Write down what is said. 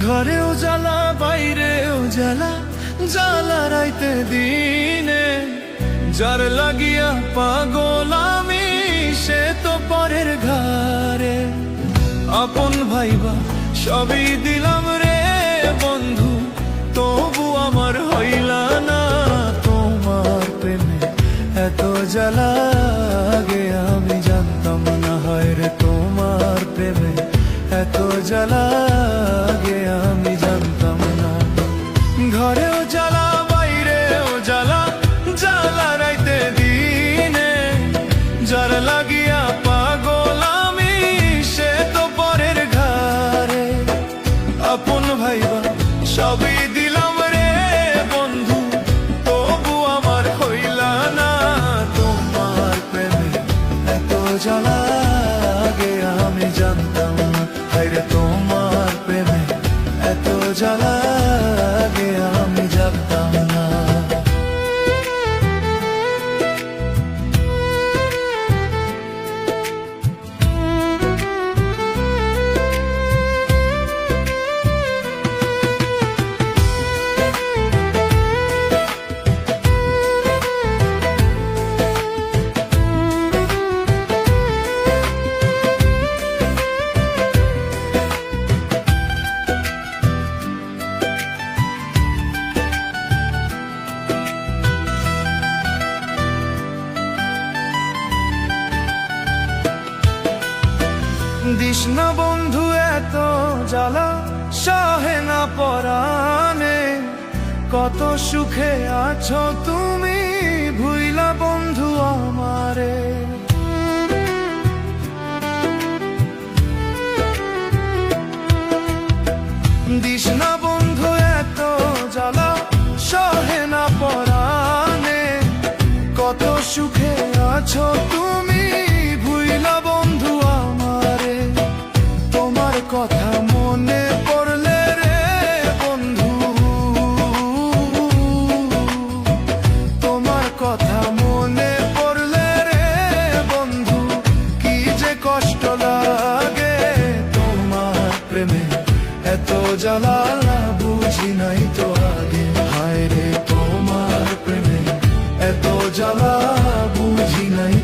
ঘরেও জ্বালা বাইরেও জ্বালা, জ্বালা রাইতে দিনে। যার লাগিয়া পাগল আমি সে তো পরের ঘরে। আপন ভাইবা সবই দিলাম রে বন্ধু, তবু আমার হইলা না তোমার প্রেমে এত জ্বালা। আগে আমি জানতাম না হয় রে তোমার প্রেমে এত জ্বালা। আগে আমি জানতাম না। ঘরেও জ্বালা বাইরেও জ্বালা, জ্বালা রাইতে দিনে। যার লাগিয়া পাগল আমি সে তো পরের ঘরে। আপন ভাইবা সবই দিলাম রে বন্ধু, তবু আমার হইলা না তোমার প্রেমে এত জ্বালা। আগে আমি জানতাম না হায়রে তোমার প্রেমে এত জ্বালা। আগে আমি জানতাম না। দিস না বন্ধু এত জ্বালা, সহে না পরাণে। কত সুখে আছো তুমি ভুইলা বন্ধু আমারে। দিস না বন্ধু এত জ্বালা, সহে না পরাণে। কত সুখে আছো তুমি ভুইলা বন্ধু আমারে। তোমার কথা মনে পড়লে রে বন্ধু, তোমার কথা মনে পড়লে রে বন্ধু, কি যে কষ্ট লাগে। তোমার প্রেমে এত জ্বালা বুঝি নাই তো আগে। হায় রে তোমার প্রেমে এত জ্বালা বুঝি নাই